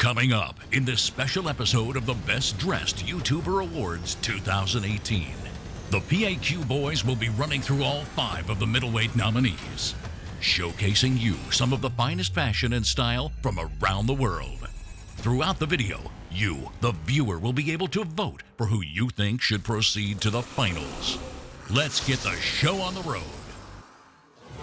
Coming up in this special episode of the Best Dressed YouTuber Awards 2018, the PAQ boys will be running through all 5 of the middleweight nominees, showcasing you some of the finest fashion and style from around the world. Throughout the video, you, the viewer, will be able to vote for who you think should proceed to the finals. Let's get the show on the road.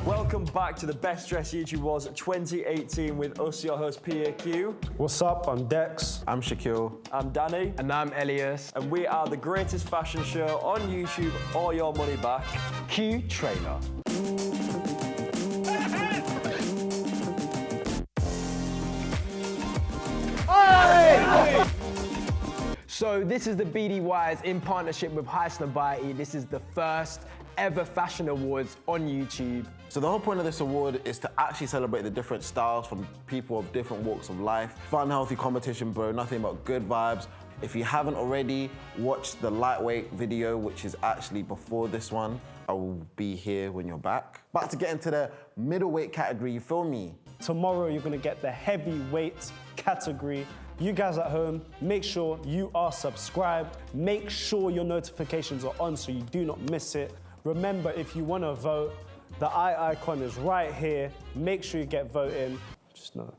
Welcome back to the Best Dressed YouTube Awards 2018 with us, your host PAQ. What's up? I'm Dex. I'm Shaquille. I'm Danny. And I'm Elias. And we are the greatest fashion show on YouTube, or your money back. Cue trailer. So this is the BDYs in partnership with Highsnobiety. This is the first ever fashion awards on YouTube. So the whole point of this award is to actually celebrate the different styles from people of different walks of life. Fun, healthy competition, bro. Nothing but good vibes. If you haven't already, watch the lightweight video, which is actually before this one. I will be here when you're back. About to get into the middleweight category, you feel me? Tomorrow you're gonna get the heavyweight category. You guys at home, make sure you are subscribed. Make sure your notifications are on so you do not miss it. Remember, if you wanna vote, the eye icon is right here. Make sure you get voting. Just know.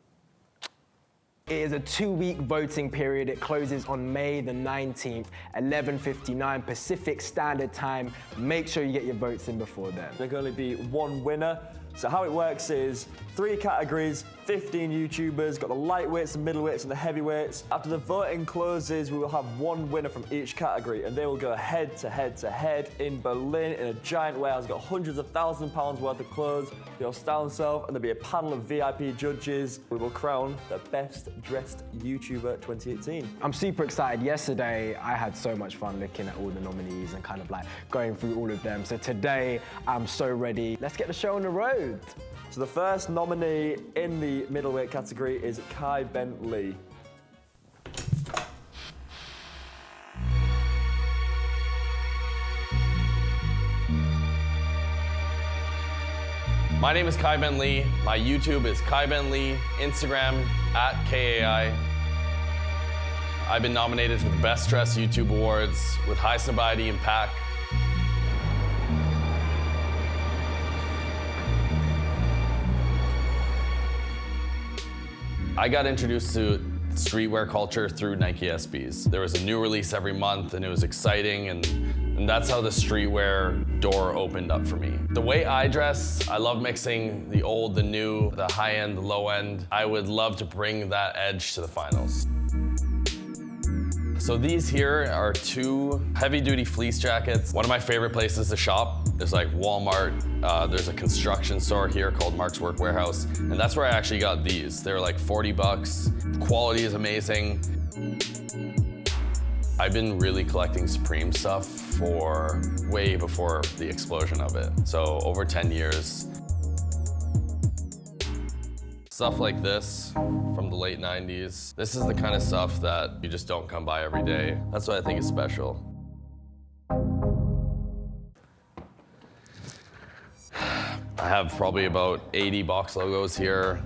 It is a 2-week voting period. It closes on May the 19th, 11:59 Pacific Standard Time. Make sure you get your votes in before then. There can only be one winner. So how it works is 3 categories, 15 YouTubers, got the lightweights, the middleweights, and the heavyweights. After the voting closes, we will have one winner from each category, and they will go head to head to head in Berlin in a giant warehouse. Got hundreds of £1,000s worth of clothes, your style and self, and there'll be a panel of VIP judges. We will crown the best dressed YouTuber 2018. I'm super excited. Yesterday, I had so much fun looking at all the nominees and kind of like going through all of them. So today, I'm so ready. Let's get the show on the road. So the first nominee in the middleweight category is Kai Bentley. My name is Kai Bentley. My YouTube is Kai Bentley, Instagram @KAI. I've been nominated for the Best Dressed YouTube Awards with Highsnobiety and Pack. I got introduced to streetwear culture through Nike SBs. There was a new release every month and it was exciting, and that's how the streetwear door opened up for me. The way I dress, I love mixing the old, the new, the high end, the low end. I would love to bring that edge to the finals. So these here are 2 heavy-duty fleece jackets. One of my favorite places to shop is like Walmart. There's a construction store here called Mark's Work Warehouse, and that's where I actually got these. They were like 40 bucks. Quality is amazing. I've been really collecting Supreme stuff for way before the explosion of it. So over 10 years. Stuff like this from the late 90s. This is the kind of stuff that you just don't come by every day. That's what I think is special. I have probably about 80 box logos here.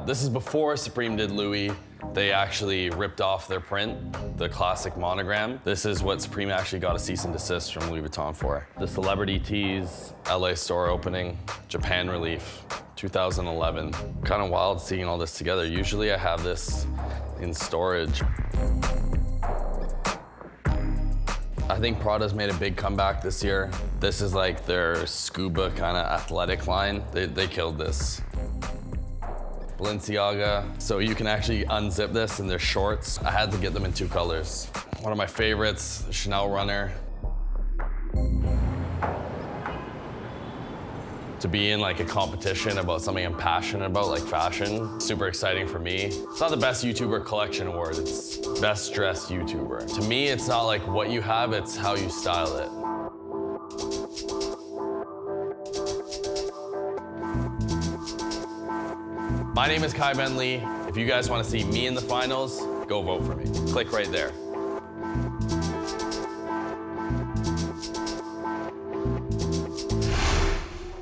This is before Supreme did Louis. They actually ripped off their print, the classic monogram. This is what Supreme actually got a cease and desist from Louis Vuitton for. The celebrity tees, LA store opening, Japan relief, 2011. Kind of wild seeing all this together. Usually I have this in storage. I think Prada's made a big comeback this year. This is like their scuba kind of athletic line. They killed this. Balenciaga, so you can actually unzip this in their shorts. I had to get them in 2 colors. One of my favorites, Chanel Runner. To be in like a competition about something I'm passionate about, like fashion, super exciting for me. It's not the best YouTuber collection award, it's best dressed YouTuber. To me, it's not like what you have, it's how you style it. My name is Kai Bentley. If you guys want to see me in the finals, go vote for me. Click right there.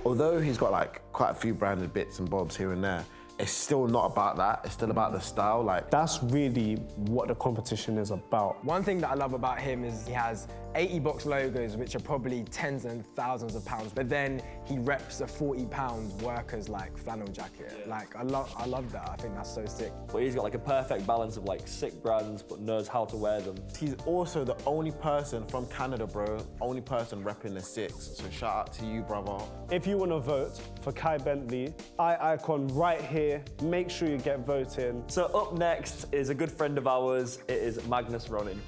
Although he's got like quite a few branded bits and bobs here and there, it's still not about that. It's still about the style. Like, That's really what the competition is about. One thing that I love about him is he has 80 box logos, which are probably tens and thousands of pounds, but then he reps a 40-pound workers like flannel jacket. Like, I love that. I think that's so sick. But he's got like a perfect balance of like sick brands, but knows how to wear them. he's also the only person from Canada, bro. Only person repping the 6. So shout out to you, brother. If you want to vote for Kai Bentley, icon right here, make sure you get voting. So up next is a good friend of ours. It is Magnus Ronning.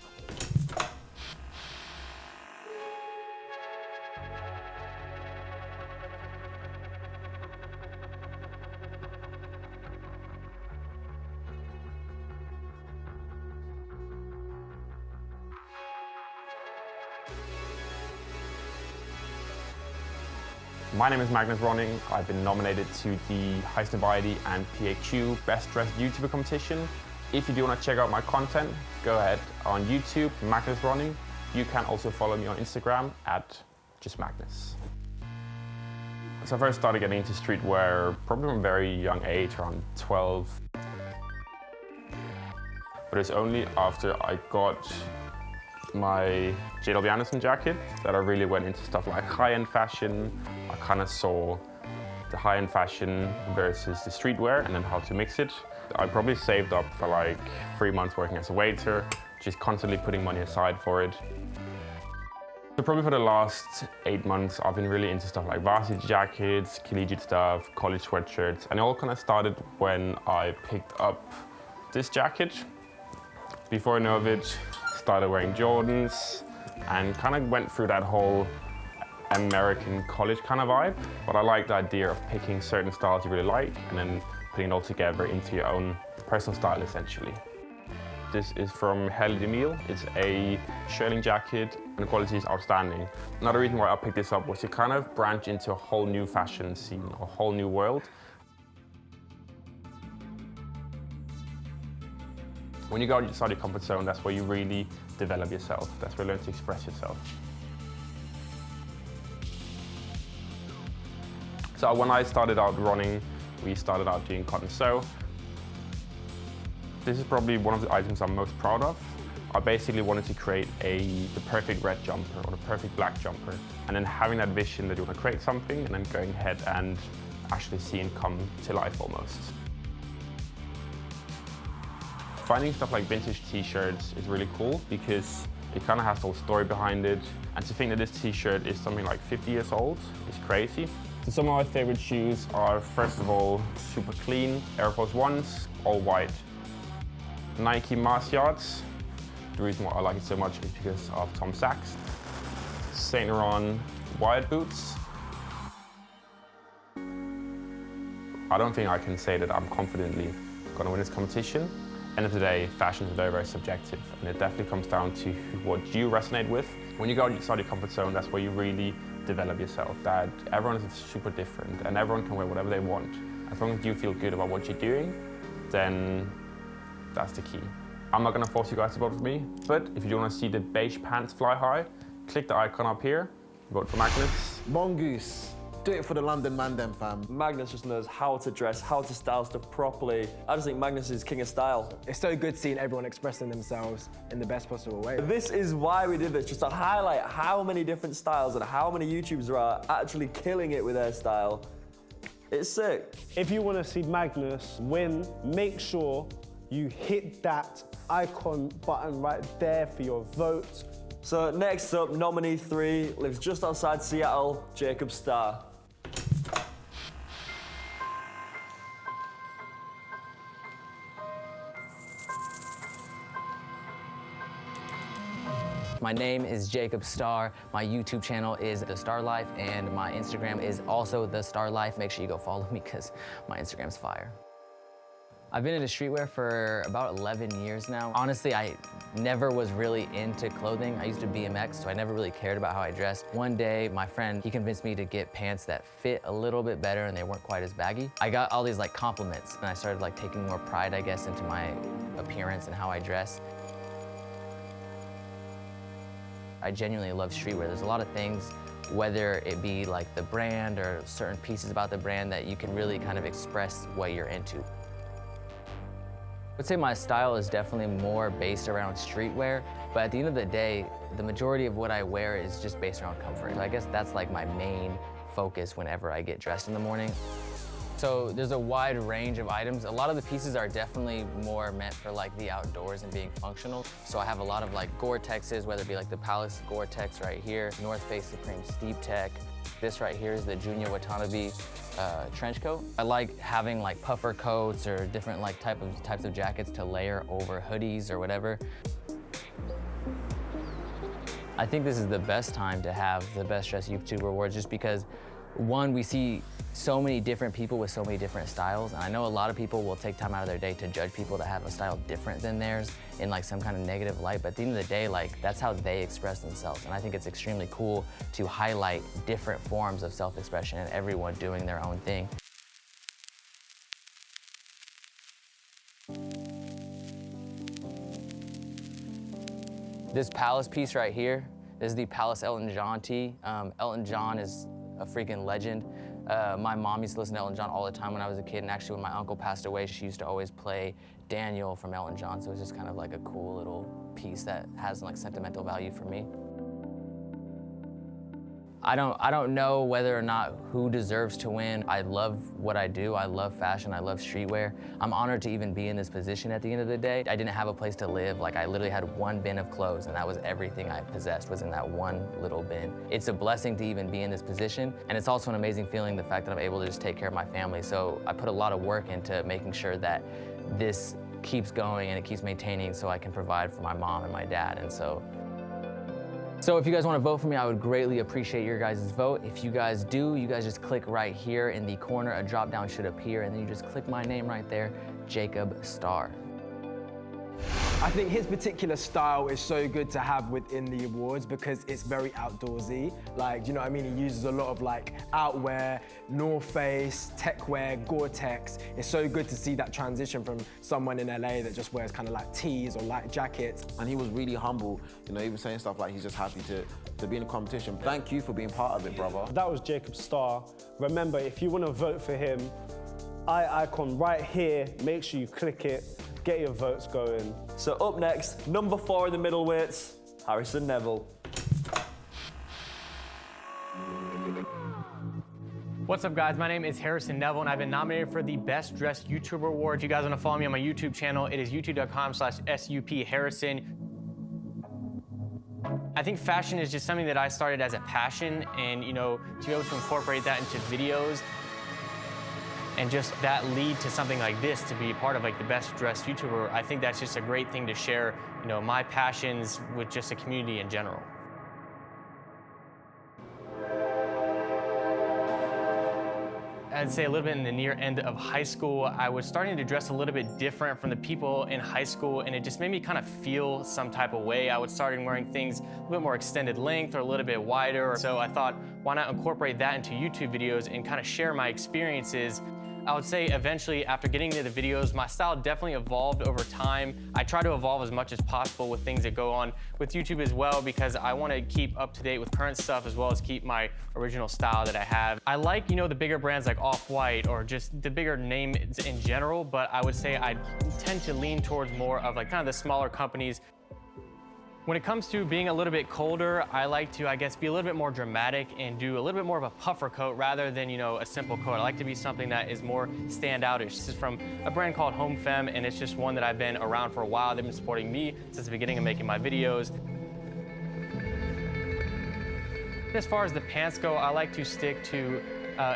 My name is Magnus Ronning. I've been nominated to the Highsnobiety and PAQ Best Dressed YouTuber competition. If you do want to check out my content, go ahead on YouTube, Magnus Ronning. You can also follow me on Instagram at just Magnus. So I first started getting into streetwear probably from a very young age, around 12. But it's only after I got my JW Anderson jacket that I really went into stuff like high-end fashion. I kind of saw the high-end fashion versus the streetwear and then how to mix it. I probably saved up for like 3 months working as a waiter, just constantly putting money aside for it. So probably for the last 8 months, I've been really into stuff like varsity jackets, collegiate stuff, college sweatshirts, and it all kind of started when I picked up this jacket. Before I know of it, started wearing Jordans and kind of went through that whole American college kind of vibe. But I like the idea of picking certain styles you really like and then putting it all together into your own personal style, essentially. This is from Helle de Mille. It's a shearling jacket and the quality is outstanding. Another reason why I picked this up was to kind of branch into a whole new fashion scene, a whole new world. When you go outside your comfort zone, that's where you really develop yourself. That's where you learn to express yourself. So when I started out running, we started out doing cotton sew. This is probably one of the items I'm most proud of. I basically wanted to create the perfect red jumper or the perfect black jumper. And then having that vision that you want to create something and then going ahead and actually seeing it come to life almost. Finding stuff like vintage t-shirts is really cool because it kind of has the whole story behind it. And to think that this t-shirt is something like 50 years old is crazy. So some of my favorite shoes are, first of all, super clean Air Force Ones, all white. Nike Mars Yards. The reason why I like it so much is because of Tom Sachs. Saint Laurent Wyatt boots. I don't think I can say that I'm confidently going to win this competition. End of the day, fashion is very, very subjective, and it definitely comes down to what you resonate with. When you go outside your comfort zone, that's where you really develop yourself. That everyone is super different, and everyone can wear whatever they want. As long as you feel good about what you're doing, then that's the key. I'm not gonna force you guys to vote for me, but if you do want to see the beige pants fly high, click the icon up here, vote for Magnus. Mongoose. Do it for the London man them, fam. Magnus just knows how to dress, how to style stuff properly. I just think Magnus is king of style. It's so good seeing everyone expressing themselves in the best possible way. This is why we did this, just to highlight how many different styles and how many YouTubers there are actually killing it with their style. It's sick. If you want to see Magnus win, make sure you hit that icon button right there for your vote. So next up, nominee 3 lives just outside Seattle, Jacob Starr. My name is Jacob Starr. My YouTube channel is The Starr Life, and my Instagram is also The Starr Life. Make sure you go follow me because my Instagram's fire. I've been into streetwear for about 11 years now. Honestly, I never was really into clothing. I used to BMX, so I never really cared about how I dressed. One day, my friend, he convinced me to get pants that fit a little bit better and they weren't quite as baggy. I got all these like compliments, and I started like taking more pride, I guess, into my appearance and how I dress. I genuinely love streetwear. There's a lot of things whether it be like the brand or certain pieces about the brand that you can really kind of express what you're into. I would say my style is definitely more based around streetwear, but at the end of the day, the majority of what I wear is just based around comfort. So I guess that's like my main focus whenever I get dressed in the morning. So there's a wide range of items. A lot of the pieces are definitely more meant for like the outdoors and being functional. So I have a lot of like Gore-Texes, whether it be like the Palace Gore-Tex right here, North Face Supreme Steep Tech. This right here is the Junior Watanabe trench coat. I like having like puffer coats or different like types of jackets to layer over hoodies or whatever. I think this is the best time to have the Best Dressed YouTuber Awards just because, one, we see so many different people with so many different styles. And I know a lot of people will take time out of their day to judge people that have a style different than theirs in like some kind of negative light. But at the end of the day, like that's how they express themselves. And I think it's extremely cool to highlight different forms of self-expression and everyone doing their own thing. This Palace piece right here is the Palace Elton John tee. Elton John is a freaking legend. My mom used to listen to Elton John all the time when I was a kid, and actually when my uncle passed away, she used to always play Daniel from Elton John, so it's just kind of like a cool little piece that has like sentimental value for me. I don't know whether or not who deserves to win. I love what I do. I love fashion. I love streetwear. I'm honored to even be in this position at the end of the day. I didn't have a place to live. Like I literally had one bin of clothes and that was everything I possessed was in that one little bin. It's a blessing to even be in this position. And it's also an amazing feeling, the fact that I'm able to just take care of my family. So I put a lot of work into making sure that this keeps going and it keeps maintaining so I can provide for my mom and my dad. And so if you guys want to vote for me, I would greatly appreciate your guys' vote. If you guys do, you guys just click right here in the corner, a drop down should appear, and then you just click my name right there, Jacob Starr. I think his particular style is so good to have within the awards because it's very outdoorsy. Like, you know what I mean? He uses a lot of like outwear, North Face, techwear, Gore-Tex. It's so good to see that transition from someone in LA that just wears kind of like tees or light jackets. And he was really humble. You know, he was saying stuff like he's just happy to be in a competition. Thank you for being part of it, brother. That was Jacob Starr. Remember, if you want to vote for him, icon right here, make sure you click it. Get your votes going. So up next, number 4 in the middleweights, Harrison Neville. What's up guys, my name is Harrison Neville and I've been nominated for the Best Dressed YouTuber Award. If you guys want to follow me on my YouTube channel, it is youtube.com/SUPHarrison. I think fashion is just something that I started as a passion, and you know, to be able to incorporate that into videos and just that lead to something like this, to be part of like the Best Dressed YouTuber, I think that's just a great thing to share, you know, my passions with just a community in general. I'd say a little bit in the near end of high school, I was starting to dress a little bit different from the people in high school, and it just made me kind of feel some type of way. I would start wearing things a little bit more extended length or a little bit wider. So I thought, why not incorporate that into YouTube videos and kind of share my experiences. I would say eventually, after getting into the videos, my style definitely evolved over time. I try to evolve as much as possible with things that go on with YouTube as well, because I want to keep up to date with current stuff as well as keep my original style that I have. I like, you know, the bigger brands like Off-White or just the bigger names in general, but I would say I tend to lean towards more of like kind of the smaller companies. When it comes to being a little bit colder, I like to, I guess, be a little bit more dramatic and do a little bit more of a puffer coat rather than, you know, a simple coat. I like to be something that is more standoutish. This is from a brand called Home Femme, and it's just one that I've been around for a while. They've been supporting me since the beginning of making my videos. As far as the pants go, I like to stick to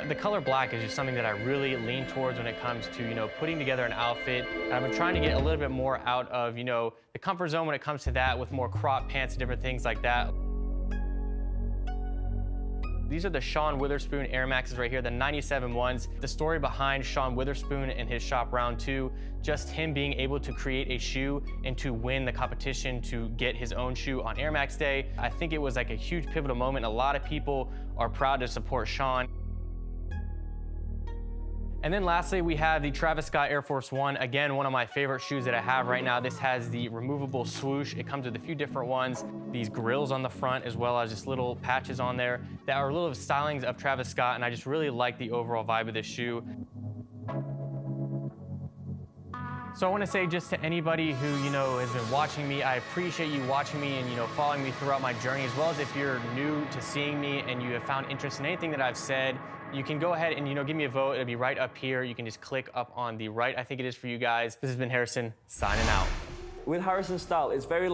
the color black is just something that I really lean towards when it comes to, you know, putting together an outfit. And I've been trying to get a little bit more out of, you know, the comfort zone when it comes to that, with more crop pants and different things like that. These are the Sean Witherspoon Air Maxes right here, the 97 ones. The story behind Sean Witherspoon and his shop Round 2, just him being able to create a shoe and to win the competition to get his own shoe on Air Max Day. I think it was like a huge pivotal moment. A lot of people are proud to support Sean. And then lastly, we have the Travis Scott Air Force One. Again, one of my favorite shoes that I have right now. This has the removable swoosh. It comes with a few different ones. These grills on the front, as well as just little patches on there that are little stylings of Travis Scott, and I just really like the overall vibe of this shoe. So I want to say just to anybody who, has been watching me, I appreciate you watching me and, following me throughout my journey, as well as if you're new to seeing me and you have found interest in anything that I've said, you can go ahead and, give me a vote. It'll be right up here. You can just click up on the right. I think it is for you guys. This has been Harrison, signing out. With Harrison's style, it's very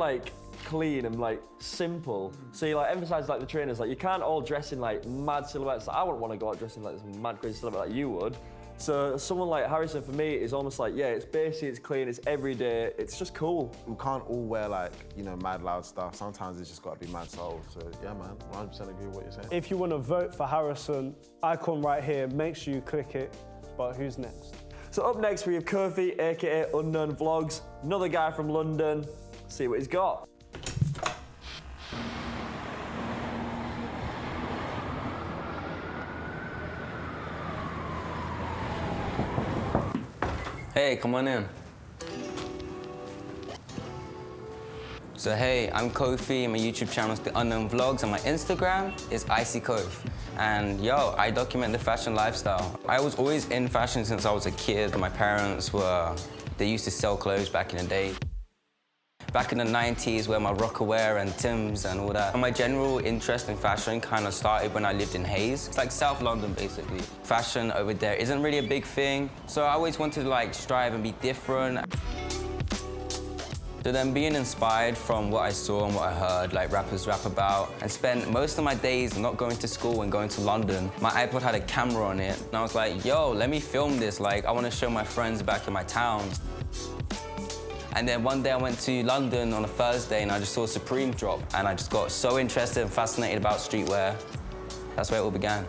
clean and simple. So you emphasize the trainers, you can't all dress in mad silhouettes. I wouldn't want to go out dressing this mad crazy silhouette like you would. So someone like Harrison, for me, is almost it's basic, it's clean, it's everyday, it's just cool. We can't all wear mad loud stuff. Sometimes it's just got to be mad soul. So yeah, man, 100% agree with what you're saying. If you want to vote for Harrison, icon right here, make sure you click it. But who's next? So up next we have Kofi, aka Unknown Vlogs, another guy from London. See what he's got. Hey, come on in. So hey, I'm Kofi, my YouTube channel is The Unknown Vlogs, and my Instagram is Icy Curve. And yo, I document the fashion lifestyle. I was always in fashion since I was a kid. My parents they used to sell clothes back in the day. Back in the 90s, where my Rockaware and Timbs and all that. My general interest in fashion kind of started when I lived in Hayes. It's like South London, basically. Fashion over there isn't really a big thing, so I always wanted to strive and be different. So then being inspired from what I saw and what I heard, rappers rap about, and spent most of my days not going to school and going to London. My iPod had a camera on it, and I was like, yo, let me film this. I want to show my friends back in my town. And then one day I went to London on a Thursday and I just saw Supreme drop, and I just got so interested and fascinated about streetwear. That's where it all began.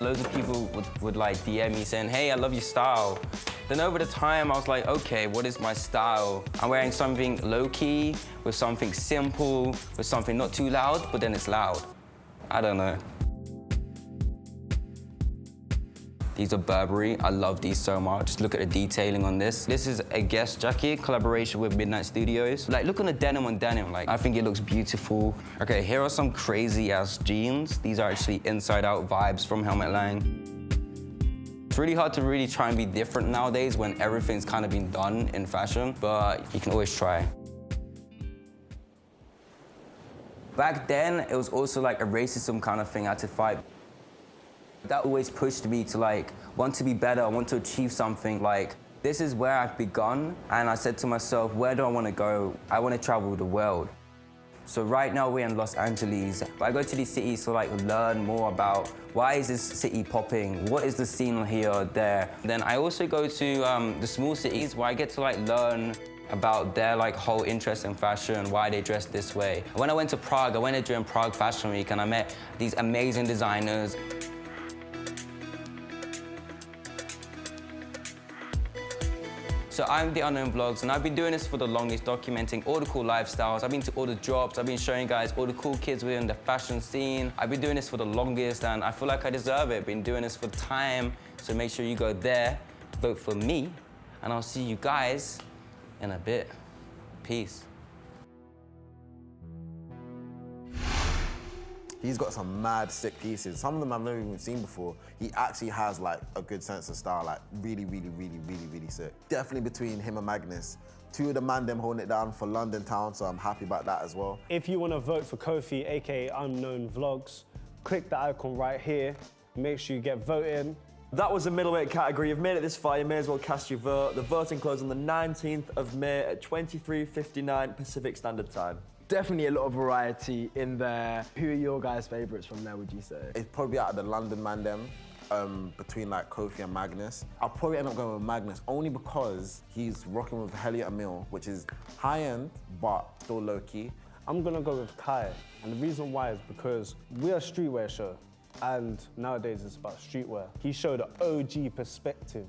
Loads of people would DM me saying, hey, I love your style. Then over the time, I was like, okay, what is my style? I'm wearing something low-key, with something simple, with something not too loud, but then it's loud. I don't know. These are Burberry. I love these so much. Just look at the detailing on this. This is a Guess jacket, collaboration with Midnight Studios. Look on the denim on denim. I think it looks beautiful. Okay, here are some crazy ass jeans. These are actually inside out vibes from Helmet Lang. It's really hard to really try and be different nowadays when everything's kind of been done in fashion, but you can always try. Back then, it was also a racism kind of thing I had to fight. That always pushed me to want to be better, want to achieve something. This is where I've begun, and I said to myself, where do I want to go? I want to travel the world. So right now we're in Los Angeles. I go to these cities to learn more about why is this city popping? What is the scene here or there? Then I also go to the small cities where I get to learn about their whole interest in fashion, why they dress this way. When I went to Prague, I went there during Prague Fashion Week, and I met these amazing designers. So I'm The Unknown Vlogs, and I've been doing this for the longest, documenting all the cool lifestyles. I've been to all the drops. I've been showing you guys all the cool kids within the fashion scene. I've been doing this for the longest, and I feel like I deserve it. I've been doing this for time, so make sure you go there, vote for me, and I'll see you guys in a bit. Peace. He's got some mad sick pieces. Some of them I've never even seen before. He actually has a good sense of style, really, really, really, really, really sick. Definitely between him and Magnus. Two of the man them holding it down for London town, so I'm happy about that as well. If you want to vote for Kofi, aka Unknown Vlogs, click the icon right here. Make sure you get voting. That was the middleweight category. You've made it this far, you may as well cast your vote. The voting closes on the 19th of May at 23:59 Pacific Standard Time. Definitely a lot of variety in there. Who are your guys' favourites from there, would you say? It's probably out of the London man them, between Kofi and Magnus. I'll probably end up going with Magnus only because he's rocking with Helliot Emil, which is high-end, but still low-key. I'm gonna go with Kai, and the reason why is because we're a streetwear show, and nowadays it's about streetwear. He showed an OG perspective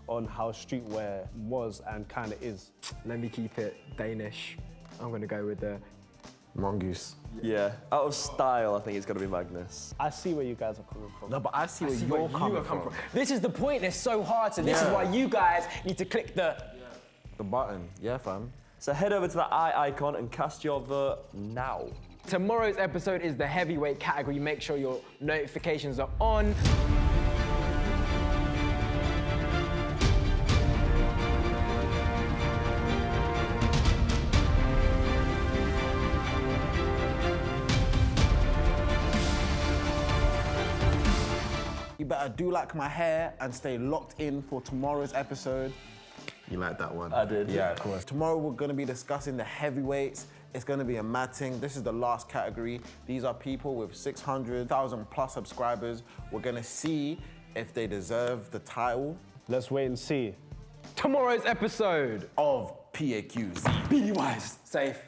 on how streetwear was and kind of is. Let me keep it Danish. I'm gonna go with the Mongoose. Yeah, out of style, I think it's gonna be Magnus. I see where you guys are coming from. No, but I see where you're coming from. This is the point, it's so hard, so this is why you guys need to click the button. Yeah, fam. So head over to that eye icon and cast your vote now. Tomorrow's episode is the heavyweight category. Make sure your notifications are on. You better do like my hair and stay locked in for tomorrow's episode. You like that one? I did. Yeah, of course. Tomorrow we're gonna be discussing the heavyweights. It's gonna be a mad thing. This is the last category. These are people with 600,000 plus subscribers. We're gonna see if they deserve the title Let's wait and see. Tomorrow's episode of PAQs. BDYs. Safe.